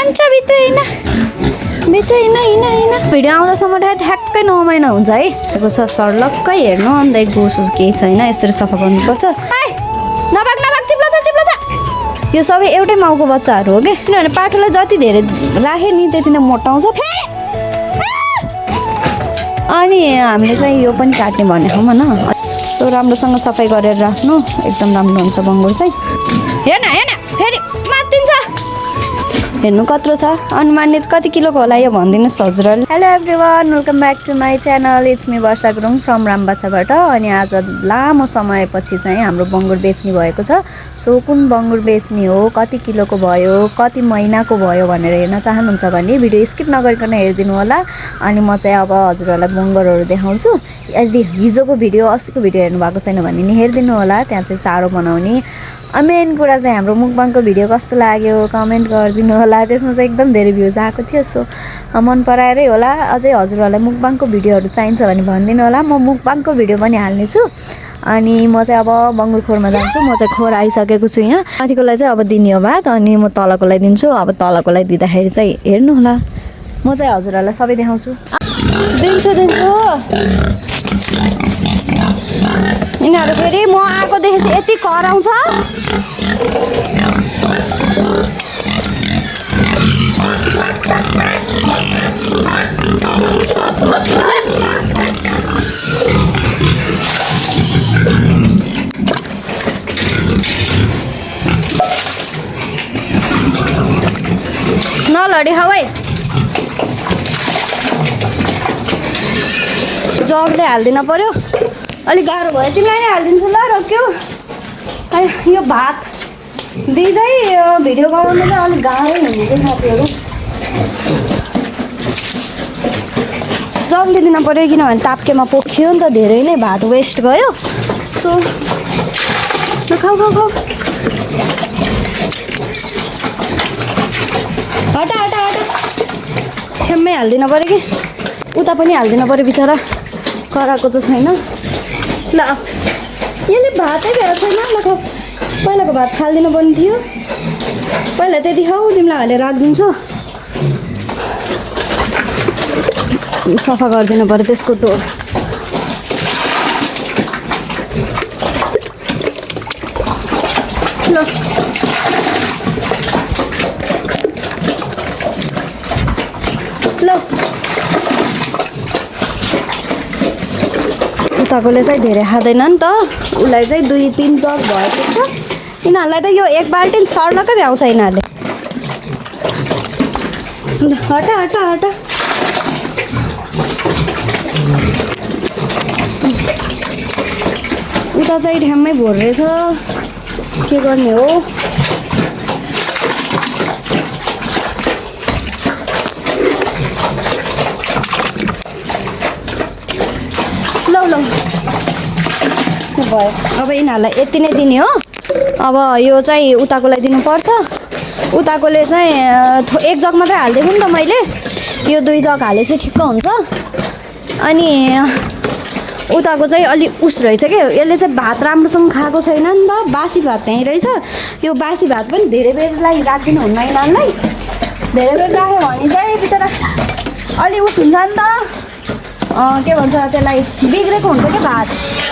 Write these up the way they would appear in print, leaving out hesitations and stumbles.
जान्छ भित्र हिँड भिडियो आउँदासम्म ठ्याक्कै 9 महिना हुन्छ है को छ सर्लक्कै हेर्नु अन्त गोसुस केही छैन यसरी सफा गर्नुपर्छ नभाग चिप्लो छ यो सबै एउटै माउको बच्चाहरू हो कि किनभने पाठोलाई जति धेरै राखे नि त्यति नै मोटाउँछ अनि हामीले चाहिँ यो पनि काट्ने भनेको होइन सो राम्रोसँग सफाइ गरेर राख्नु एकदम राम्रो हुन्छ बङ्गुर चाहिँ हेर्न फेरि मात्तिन्छ हेर्नु कत्रो छ अनुमानित कति किलोको होला यो भनिदिनुहोस् हजुरहरूले hello everyone welcome back to my channel it's me Varsha Gurung from रामबाछाबाट अनि आज लामो समयपछि चाहिँ हाम्रो बङ्गुर बेच्ने भएको छ सो कुन बङ्गुर बेच्ने हो कति किलोको भयो कति महिनाको भयो भनेर हेर्न चाहनुहुन्छ भने भिडियो स्किप नगरिकन हेरिदिनु होला अनि म चाहिँ अब हजुरहरूलाई बङ्गुरहरू देखाउँछु यदि हिजोको भिडियो अस्तिको भिडियो हेर्नु भएको छैन भने नि हेरिदिनु होला त्यहाँ चाहिँ चारो बनाउने मेन कुरा चाहिँ हाम्रो मुकबाङको भिडियो कस्तो लाग्यो कमेन्ट गरिदिनु होला त्यसमा चाहिँ एकदम धेरै भ्युज आएको थियो सो मन पराएरै होला अझै हजुरहरूलाई मुकबाङको भिडियोहरू चाहिन्छ भने भनिदिनु होला म मुकबाङको भिडियो पनि हाल्नेछु अनि म चाहिँ अब बङ्गुर खोरमा जान्छु म चाहिँ खोर आइसकेको छु यहाँ माथिकोलाई चाहिँ अब दिने हो भात अनि म तलकोलाई दिन्छु अब तलकोलाई दिँदाखेरि चाहिँ हेर्नु होला म चाहिँ हजुरहरूलाई सबै देखाउँछु दिन्छु यिनीहरू फेरि म आएकोदेखि चाहिँ यति कराउँछ नलडी हवै जगले हालिदिन पर्यो अलिक गाह्रो भयो तिमीलाई नै हालिदिन्छु ल रोक्यो यो भात दिँदै भिडियो बनाउनु चाहिँ अलिक गाह्रै हुने कि साथीहरू जगले दिन पर्यो किनभने ताप्केमा पोखियो नि त धेरै नै भात वेस्ट गयो सो खाऊ हटा ठ्याम्मै हालिदिन पर्यो कि उता पनि हालिदिन पर्यो बिचरा कराएको त छैन ल यसले भातै भेर छैन ल खाऊ पहिलाको भात फालिदिनु पनि थियो पहिला त्यति खाऊ तिमीलाई हालेर राखिदिन्छु सफा गरिदिनु पर्यो त्यसको टोर ल उताकोले चाहिँ धेरै खाँदैन नि त उसलाई चाहिँ 2-3 जग भएको छ यिनीहरूलाई त यो एक बाल्टिन सर्लकै भ्याउँछ यिनीहरूले हटा उता चाहिँ ठ्याम्मै भोर रहेछ के गर्ने हो ल भयो अब यिनीहरूलाई यति नै दिने हो अब यो चाहिँ उताकोलाई दिनुपर्छ उताकोले चाहिँ एक जग मात्रै हालिदिएको नि त मैले यो 2 जग हाले चाहिँ ठिक्क हुन्छ अनि उताको चाहिँ अलि उस रहेछ क्या यसले चाहिँ भात राम्रोसँग खाएको छैन नि त बासी भात त्यहीँ रहेछ यो बासी भात पनि धेरै बेरलाई राखिदिनु हुन्न यिनीहरूलाई धेरै बेर राख्यो भने चाहिँ बिचरा अलि उस हुन्छ नि त के भन्छ त्यसलाई बिग्रेको हुन्छ क्या भात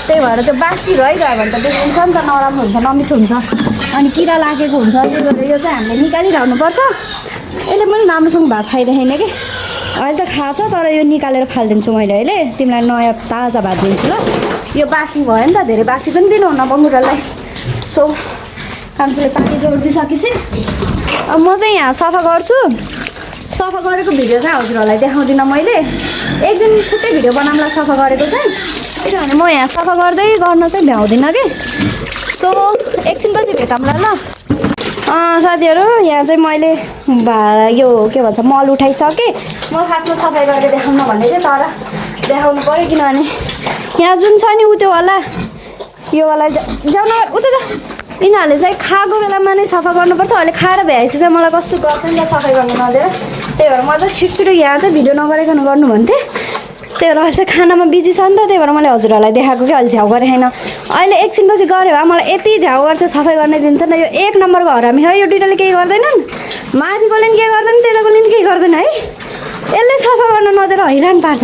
त्यही भएर त्यो बासी रहिगयो भने त बिग्रिन्छ नि त नराम्रो हुन्छ नमिठो हुन्छ अनि किरा लागेको हुन्छ त्यो गरेर यो चाहिँ हामीले निकालिरहनुपर्छ यसले पनि राम्रोसँग भात खाइरहेन कि अहिले त खान्छ तर यो निकालेर फालिदिन्छु मैले अहिले तिमीलाई नयाँ ताजा भात दिन्छु ल यो बासी भयो नि त धेरै बासी पनि दिनुहुन्न बङ्गुरलाई सो कान्छोले पानी जोडिदिइसकेपछि अब म चाहिँ यहाँ सफा गर्छु सफा गरेको भिडियो चाहिँ हजुरहरूलाई देखाउँदिनँ मैले एक दिन छुट्टै भिडियो बनाउँला सफा गरेको चाहिँ किनभने म यहाँ सफा गर्दै गर्न चाहिँ भ्याउँदिनँ कि सो एकछिनपछि भेटौँला ल साथीहरू यहाँ चाहिँ मैले यो के भन्छ मल उठाइसकेँ म खासमा सफाइ गरेर देखाउन भनेको थिएँ तर देखाउनु पऱ्यो किनभने यहाँ जुन छ नि उ त्यो वाला यो वाला जाउँ न उता जा यिनीहरूले चाहिँ खाएको बेलामा नै सफा गर्नुपर्छ अहिले खाएर भ्याएपछि चाहिँ मलाई कस्तो गर्छ नि त सफाइ गर्नु नदिएर त्यही भएर म चाहिँ छिटो यहाँ चाहिँ भिडियो नगरिकन गर्नु भन्थेँ त्यही भएर अहिले चाहिँ खानामा बिजी छ नि त त्यही भएर मैले हजुरहरूलाई देखाएको कि अहिले झ्याउ गरेँ छैन अहिले एकछिनपछि गऱ्यो भए मलाई यति झ्याउ गर्थ्यो सफाइ गर्ने दिन्थ्यो न यो 1 नम्बरको हरामी हो यो डिटेल केही गर्दैनन् माथिकोले पनि केही गर्दैन सफा गर्न नदिएर हैरान पार्छ।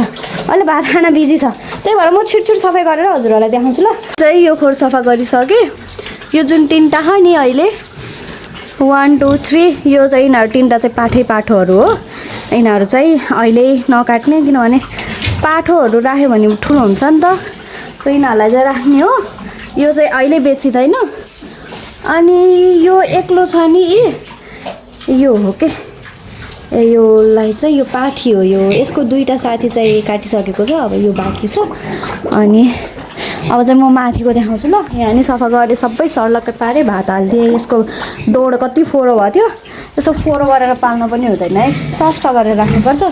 अहिले भात खाना बिजी छ, त्यही भएर म छिटछिट सफाइ गरेर हजुरहरूलाई देखाउँछु ल। चाहिँ यो खोर सफा गरिसकेँ। यो जुन तिनवटा छ नि अहिले 1 2 3 यो चाहिँ यिनीहरू तिनवटा चाहिँ पाठोहरू हो। यिनीहरू चाहिँ अहिले नकाट्ने, किनभने पाठोहरू राख्यो भने ठुलो हुन्छ नि त, सो यिनीहरूलाई चाहिँ राख्ने हो। यो चाहिँ अहिले बेचिँदैन। अनि यो एक्लो छ नि यो हो के, योलाई चाहिँ यो पाठी हो। यो यसको दुईवटा साथी चाहिँ काटिसकेको छ, अब यो बाँकी छ। अनि अब चाहिँ म माथिको देखाउँछु ल। यहाँ नि सफा गरेँ, सबै सर्लक्कै पारेँ, भात हालिदिएँ। यसको डोड कति फोहोर भएको थियो, यसो फोहोर गरेर पाल्नु पनि हुँदैन है, सफा गरेर राख्नुपर्छ।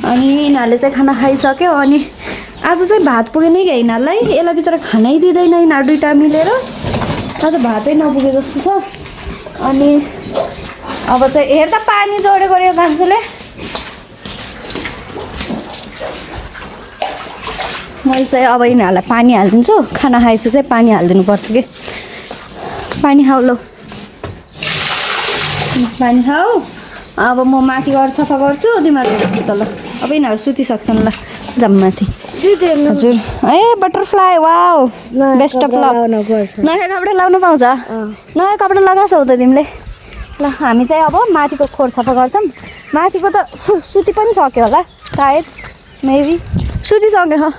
अनि यिनीहरूले चाहिँ खाना खाइसक्यो। अनि आज चाहिँ भात पुगेन क्या यिनीहरूलाई, यसलाई बिचरा खानै दिँदैन यिनीहरू दुइटा मिलेर। आज भातै नपुगे जस्तो छ। अनि अब चाहिँ हेर्दा पानी जोडेको यो कान्छोले, मैले चाहिँ अब यिनीहरूलाई पानी हालिदिन्छु। खाना खाएपछि चाहिँ पानी हालिदिनु पर्छ कि। पानी खाऊ ल, पानी खाऊ। अब म माथि गएर सफा गर्छु, तिमीहरू हेर्छु त ल। अब यिनीहरू सुतिसक्छन् ल, जाऊँ माथि। हजुर ए butterfly, wow best of lock. नयाँ कपडा लाउनु पाउँछ? नयाँ कपडा लगाएको छौ त तिमीले? ल हामी चाहिँ अब माथिको खोर सफा गर्छौँ। माथिको त सुति पनि सक्यो होला सायद, मेबी सुतिसक्यो।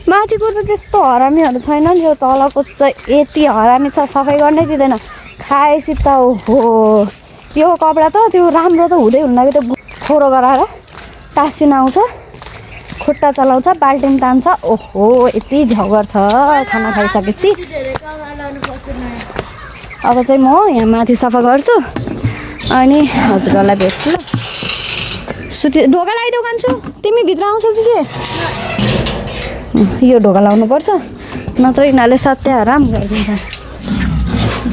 माथिको त त्यस्तो हरामीहरू छैन नि, यो तलको चाहिँ यति हरामी छ, सफाइ गर्नै दिँदैन। खाएपछि त हो यो कपडा त त्यो राम्रो त हुँदै हुन्न कि, त्यो फोहोर गराएर टासिन आउँछ, खुट्टा चलाउँछ, बाल्टिन तान्छ। ओहो यति झगर छ खाना खाइसकेपछि। अब चाहिँ म यहाँ माथि सफा गर्छु अनि हजुरहरूलाई भेट्छु ल। ढोका लगाइदेऊ कान्छु, तिमी भित्र आउँछौ कि के? यो ढोका लाउनुपर्छ, नत्र यिनीहरूले सत्याराम गरिदिन्छ।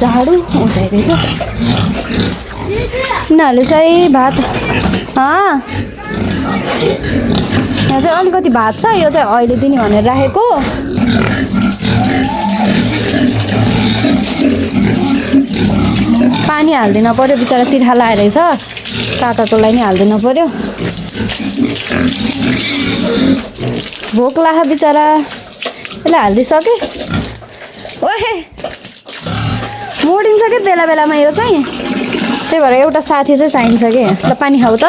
झाडु उठाइदिन्छ यिनीहरूले चाहिँ। भात यहाँ चाहिँ अलिकति भात छ, यो चाहिँ अहिले दिने भनेर राखेको। पानी हालिदिनु पऱ्यो, बिचरा तिर्खा लाएर रहेछ, काकाकोलाई नि हालिदिनु पऱ्यो। भोक लाग्यो बिचरा, यसलाई हालिदिइसकेँ। ओहे मोडिन्छ कि बेला बेलामा यो चाहिँ, त्यही भएर एउटा साथी चाहिँ चाहिन्छ कि। ल पानी खाऊ त।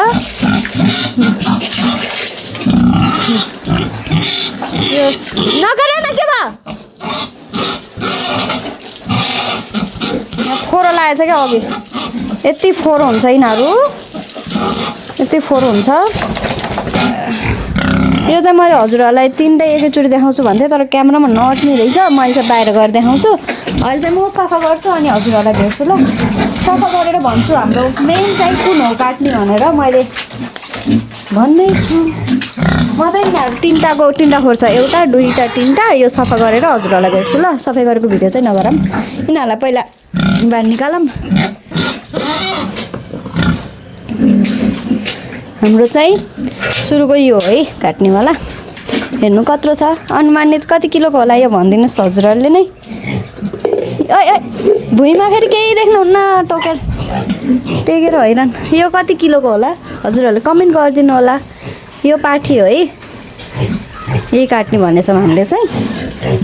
यो नगर न के भयो, फोहोर लागेछ क्या अघि। यति फोहोर हुन्छ यिनीहरू, यति फोहोर हुन्छ। यो चाहिँ मैले हजुरहरूलाई तिनवटा एकैचोटि देखाउँछु भन्थेँ, तर क्यामेरामा नअट्ने रहेछ। मैले चाहिँ बाहिर गएर देखाउँछु। अहिले चाहिँ म सफा गर्छु अनि हजुरहरूलाई भेट्छु ल। सफा गरेर भन्छु हाम्रो मेन चाहिँ कुन हो काट्ने भनेर मैले भन्दैछु। म चाहिँ यिनीहरू तिनवटा खोर छ, एउटा दुईवटा तिनवटा। यो सफा गरेर हजुरहरूलाई भेट्छु ल। सफाइ गरेको भिडियो चाहिँ नगरौँ, यिनीहरूलाई पहिला बाहिर निकालौँ। हाम्रो चाहिँ सुरुको यो है काट्नेवाला। हेर्नु कत्रो छ, अनुमानित कति किलोको होला यो भनिदिनुहोस् हजुरहरूले नै। भुइँमा फेरि केही देख्नुहुन्न, टोकेर टेकेर हैरान। यो कति किलोको होला हजुरहरूले कमेन्ट गरिदिनु होला। यो पाठी हो है, यही काट्ने भनेछौँ हामीले चाहिँ।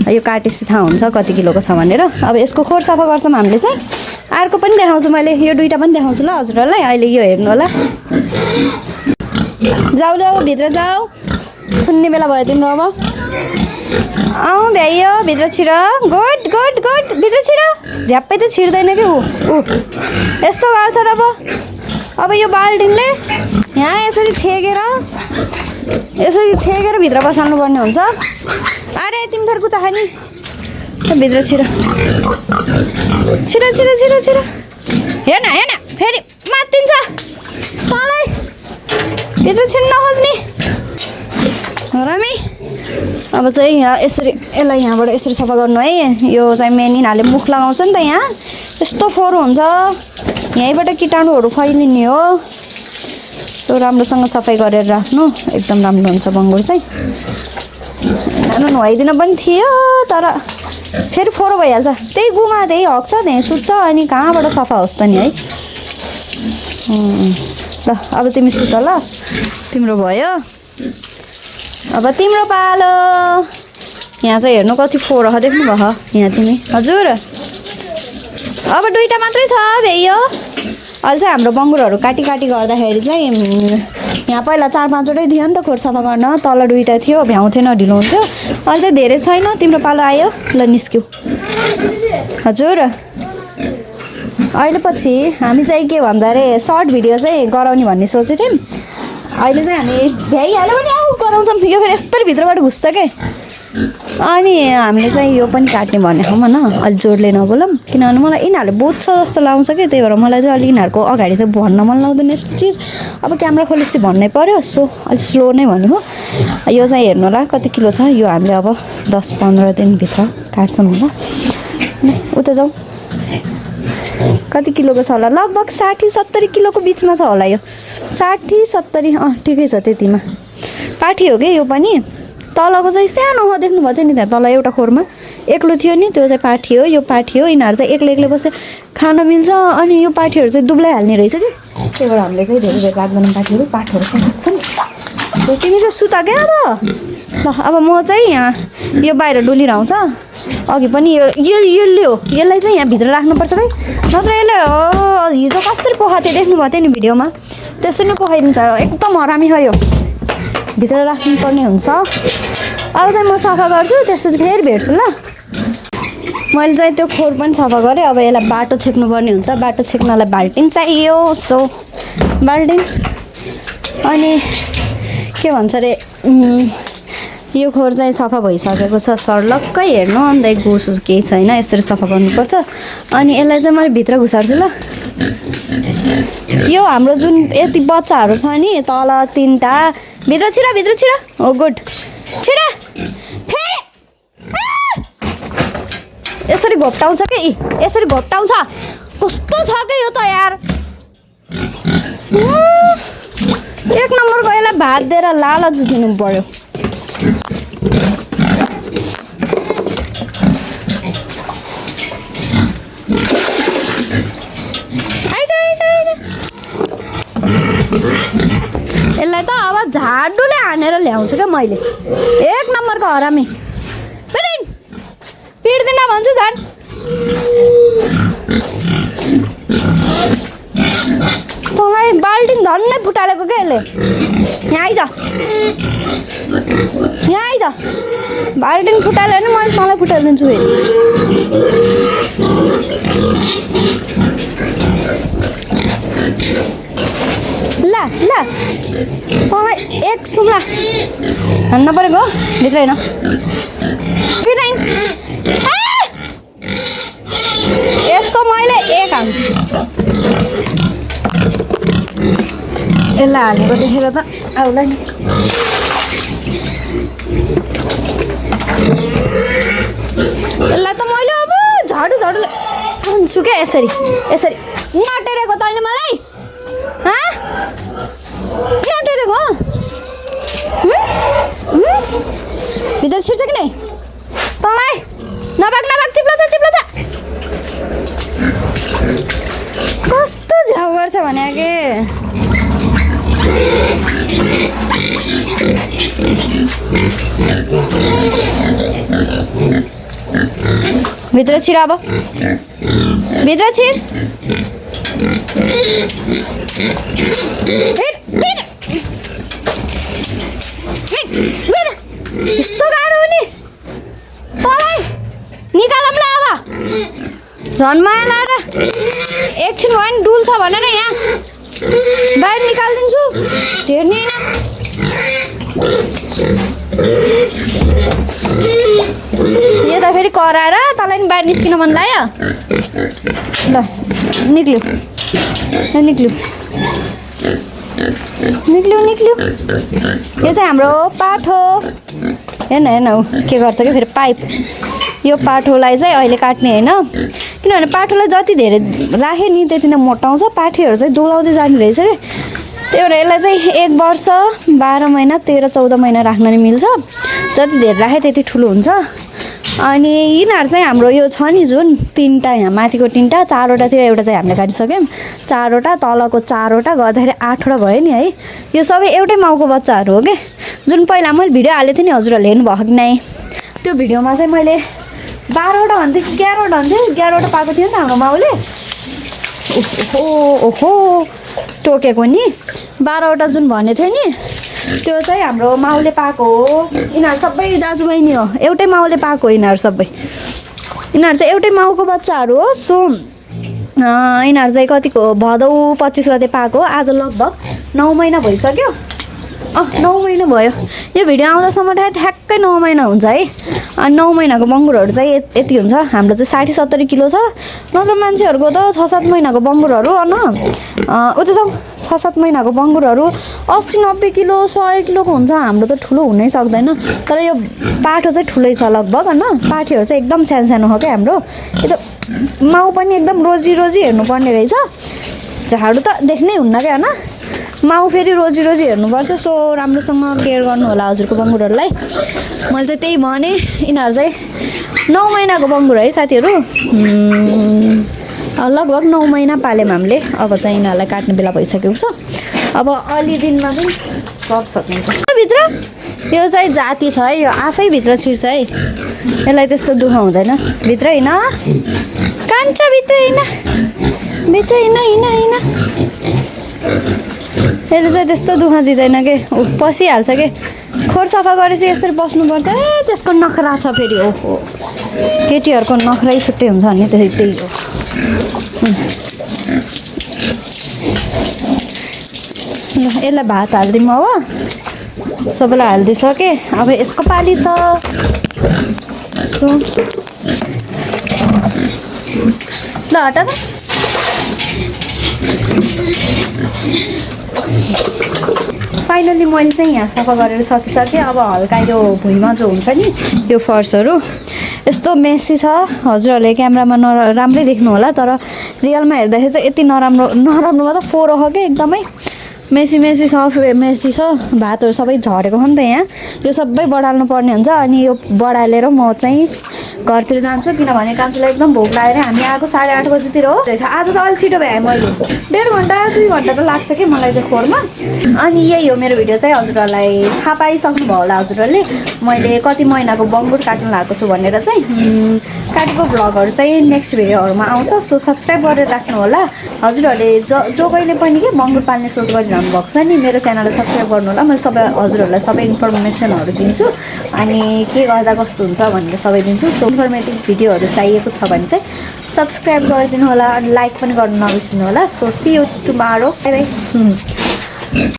यो काटेपछि थाहा हुन्छ कति किलोको छ भनेर। अब यसको खोर सफा गर्छौँ हामीले चाहिँ। अर्को पनि देखाउँछु मैले, यो दुईवटा पनि देखाउँछु ल हजुरहरूलाई। अहिले यो हेर्नु होला। जाऊ जाऊ भित्र जाऊ, थुन्ने बेला भयो तिम्रो। अब आऊ भ्याइयो भित्र छिर। गुड गुड गुड, भित्र छिर। झ्याप्पै त छिर्दैन कि ऊ यस्तो गर्छ र। अब यो बाल्टिङले यहाँ यसरी छेकेर भित्र बसाल्नु पर्ने हुन्छ। अरे तिमी फेरि कुचा खाने, भित्र छिर छिर छिर छिर छिर। हेर्न हेर्न फेरि मात्तिन्छ तँलाई, भित्र छिर्न नखोज्ने हरामी। अब चाहिँ यहाँ यसरी यसलाई यहाँबाट यसरी सफा गर्नु है। यो चाहिँ मेन यिनीहरूले मुख लगाउँछ नि त, यहाँ यस्तो फोहोर हुन्छ, यहीँबाट कीटाणुहरू फैलिने हो। सो राम्रोसँग सफाइ गरेर राख्नु, एकदम राम्रो हुन्छ बङ्गुर चाहिँ। नुहाइदिन पनि थियो तर फेरि फोहोर भइहाल्छ। त्यही गुमा त्यही हग्छ, त्यहीँ सुत्छ, अनि कहाँबाट सफा होस् त नि है। ल अब तिमी सुत ल, तिम्रो भयो। अब तिम्रो पालो। यहाँ चाहिँ हेर्नु कति फोहोर छ देख्नुभयो यहाँ तिमी हजुर। अब 2टा मात्रै छ भेयो। अहिले चाहिँ हाम्रो बङ्गुरहरू काटी गर्दाखेरि चाहिँ यहाँ पहिला 4-5वटै थियो नि त खोर सफा गर्न। तल 2टा थियो भ्याउँथेन ढिलो हुन्थ्यो। अहिले चाहिँ धेरै छैन। तिम्रो पालो आयो ल निस्क्यौ हजुर। अहिले पछि हामी चाहिँ के भन्दा अरे सर्ट भिडियो चाहिँ गराउने भन्ने सोचेको थियौँ। अहिले चाहिँ हामी भ्याइहाल्यो भने आऊ गराउँछौँ। यो फेरि यस्तरी भित्रबाट घुस्छ के। अनि हामीले चाहिँ यो पनि काट्ने भन्ने छौँ होइन। अलि जोडले नबोलौँ किनभने मलाई यिनीहरूले बोज्छ जस्तो लाउँछ कि। त्यही भएर मलाई चाहिँ अलिक यिनीहरूको अगाडि चाहिँ भन्न मन लाग्दैन यस्तो चिज। अब क्यामेरा खोलेपछि भन्नै पर्यो। सो अलिक स्लो नै भन्यो। यो चाहिँ हेर्नु होला कति किलो छ। यो हामीले अब 10-15 दिनभित्र काट्छौँ होला। उता जाउँ कति किलोको छ होला। लगभग 60-70 किलोको बिचमा छ होला यो। 60-70 ठिकै छ त्यतिमा। पाठी हो कि यो पनि। तलको चाहिँ सानो हो देख्नुभएको थियो नि त्यहाँ तल एउटा खोरमा एक्लो थियो नि त्यो चाहिँ पाठी हो। यो पाठी हो। यिनीहरू चाहिँ एक्लै बसेर खान मिल्छ। अनि यो पाठीहरू चाहिँ दुब्लाइहाल्ने रहेछ कि। त्यही भएर हामीले चाहिँ धेरै धेरै राख्दैनौँ पाठीहरू। पाठहरू चाहिँ राख्छन्। तिमी चाहिँ सुता क्या अब। ल अब म चाहिँ यहाँ यो बाहिर डुलिरहन्छ। अघि पनि यसले हो। यसलाई चाहिँ यहाँभित्र राख्नुपर्छ है। नत्र यसले हिजो कसरी पोखाएको थियो देख्नुभएको थियो नि भिडियोमा। त्यसरी नै पोखाइदिन्छ। एकदम हरामी छ यो। भित्र राख्नुपर्ने हुन्छ। अब चाहिँ म सफा गर्छु त्यसपछि फेरि भेट्छु ल। मैले चाहिँ त्यो खोर पनि सफा गरेँ। अब यसलाई बाटो छेक्नुपर्ने हुन्छ। बाटो छेक्नलाई बाल्टिङ चाहियो। सो बाल्टिङ अनि के भन्छ अरे यो खोर चाहिँ सफा भइसकेको छ सर्लक्कै हेर्नु। अन्त घुस केही छैन। यसरी सफा गर्नुपर्छ। अनि यसलाई चाहिँ मैले भित्र घुसार्छु ल। यो हाम्रो जुन यति बच्चाहरू छ नि तल 3टा भित्र छिरा हो गुड छिरा फेरि यसरी घोप्टाउँछ के। यसरी घोप्टाउँछ कस्तो छ के यो त यार। 1 नम्बरको यसलाई भात दिएर लालच दिनु पर्यो। यसलाई त अब झाडुले हानेर ल्याउँछु क्या मैले। 1 नम्बरको हरामी। पिट्दिन भन्छु झाड। तँलाई बाल्टिङ धन्नै फुटालेको क्या यसले। यहाँ आइज बाल्टिङ फुटाल्यो भने मैले तँलाई फुटाइदिन्छु फेरि। ल तँलाई एक सुम्ला हान्न परेको भित्र होइन यसको मैले एक हाल्छु। यसलाई हालेको देखेर त आउला नि। यसलाई त मैले अब झाडुले हान्छु क्या। यसरी नटेरेको तैँले मलाई नटेरेको भित्र छिर्छ कि नै तँलाई। नबाक चिप्लो छ कस्तो झ्याउ गर्छ भने के। भित्र छिर अब भित्र छिर। यस्तो गाह्रो हो नि तँलाई निकालौँ ल। अब झन् माया लाएर एकछिन भयो नि डुल्छ भनेर यहाँ बाहिर निकालिदिन्छु। हेर्ने होइन यो त फेरि कराएर तँलाई नि बाहिर निस्किन मन लाग्यो। ल निक्ल्यो यो चाहिँ हाम्रो पाठो। हेर्न ऊ के गर्छ कि फेरि पाइप। यो पाठोलाई चाहिँ अहिले काट्ने होइन किनभने पाठोलाई जति धेरै राख्यो नि त्यति नै मोटाउँछ। पाठीहरू चाहिँ दुलाउँदै जाने रहेछ कि। त्यही भएर यसलाई चाहिँ 1 वर्ष 12 महिना 13-14 महिना राख्न नि मिल्छ। जति धेरै राख्यो त्यति ठुलो हुन्छ। अनि यिनीहरू चाहिँ हाम्रो यो छ नि जुन 3टा यहाँ माथिको 3टा 4वटा थियो एउटा चाहिँ हामीले काटिसक्यौँ 4वटा तलको 4वटा गर्दाखेरि 8वटा भयो नि है यो सबै एउटै माउको बच्चाहरू हो के जुन पहिला मैले भिडियो हालेको थिएँ नि हजुरहरूले हेर्नुभएको कि नै त्यो भिडियोमा चाहिँ मैले 12वटा भन्थेँ 11वटा भन्थेँ 11वटा पाएको थियो नि त हाम्रो माउले ओहो टोकेको नि 12वटा जुन भनेको थियो नि त्यो चाहिँ हाम्रो माउले पाएको हो यिनीहरू सबै दाजुबहिनी हो एउटै माउले पाएको हो यिनीहरू सबै यिनीहरू चाहिँ एउटै माउको बच्चाहरू हो सो यिनीहरू चाहिँ कतिको भदौ 25 गते पाएको हो आज लगभग 9 महिना भइसक्यो 9 महिना भयो यो भिडियो आउँदासम्म ठ्याक्कै 9 महिना हुन्छ है अनि 9 महिनाको बङ्गुरहरू चाहिँ यति हुन्छ हाम्रो चाहिँ 60-70 किलो छ नत्र मान्छेहरूको त 6-7 महिनाको बङ्गुरहरू उता जाउँ 6-7 महिनाको बङ्गुरहरू 80-90 किलो 100 किलोको हुन्छ हाम्रो त ठुलो हुनै सक्दैन तर यो पाठो चाहिँ ठुलै छ लगभग होइन पाठीहरू चाहिँ एकदम सानो सानो हो क्या हाम्रो यो त माउ पनि एकदम रोजी हेर्नुपर्ने रहेछ झाडु त देख्नै हुन्न क्या होइन माउ फेरि रोजी हेर्नुपर्छ सो राम्रोसँग केयर गर्नु होला हजुरको बङ्गुरहरूलाई मैले चाहिँ त्यही भने यिनीहरू चाहिँ 9 महिनाको बङ्गुर है साथीहरू लगभग 9 महिना पाल्यौँ हामीले अब चाहिँ यिनीहरूलाई काट्ने बेला भइसकेको छ अब अलि दिनमा चाहिँ सक्नुहुन्छ भित्र यो चाहिँ जाति छ है यो आफै भित्र छिर्छ है यसलाई त्यस्तो दुःख हुँदैन भित्र होइन कान्छ भित्र होइन यसले चाहिँ त्यस्तो दुःख दिँदैन के पसिहाल्छ के खोर सफा गरेपछि यसरी बस्नुपर्छ त्यसको नखरा छ फेरि ओहो केटीहरूको नखरै छुट्टै हुन्छ नि त्यही हो ल यसलाई भात हालिदिउँ अब सबैलाई हालिदिइसकेँ अब यसको पाली छ सो ल हटा त फाइनली मैले चाहिँ यहाँ सफा गरेर सकिसकेँ अब हल्का यो भुइँमा जो हुन्छ नि यो फर्सहरू यस्तो मेसी छ हजुरहरूले क्यामेरामा राम्रै देख्नु होला तर रियलमा हेर्दाखेरि चाहिँ यति नराम्रोमा त फोहोर हो क्या एकदमै मेसी छ भातहरू सबै झरेको हो नि त यहाँ यो सबै बढाल्नु पर्ने हुन्छ अनि यो बढालेर म चाहिँ घरतिर जान्छु किनभने कान्छुलाई एकदम भोक लागेर हामी आएको 8:30 बजीतिर हो रहेछ आज त अलि छिटो भए मैले 1.5 घन्टा 2 घन्टा त लाग्छ कि मलाई चाहिँ खोरमा अनि यही हो मेरो भिडियो चाहिँ हजुरहरूलाई थाहा पाइसक्नु भयो होला हजुरहरूले मैले कति महिनाको बङ्गुर काट्नु लागेको छु भनेर चाहिँ काटेको भ्लगहरू चाहिँ नेक्स्ट भिडियोहरूमा आउँछ सो सब्सक्राइब गरेर राख्नु होला हजुरहरूले जो कहिले पनि के बङ्गुर पाल्ने सोच गरिरहनु भएको छ नि मेरो च्यानललाई सब्सक्राइब गर्नु होला मैले सबै हजुरहरूलाई सबै इन्फर्मेसनहरू दिन्छु अनि के गर्दा कस्तो हुन्छ भनेर सबै दिन्छु सो इन्फर्मेटिभ भिडियोहरू चाहिएको छ भने चाहिँ सब्सक्राइब गरिदिनु होला अनि लाइक पनि गर्नु नबिर्सिनु होला so see you tomorrow bye by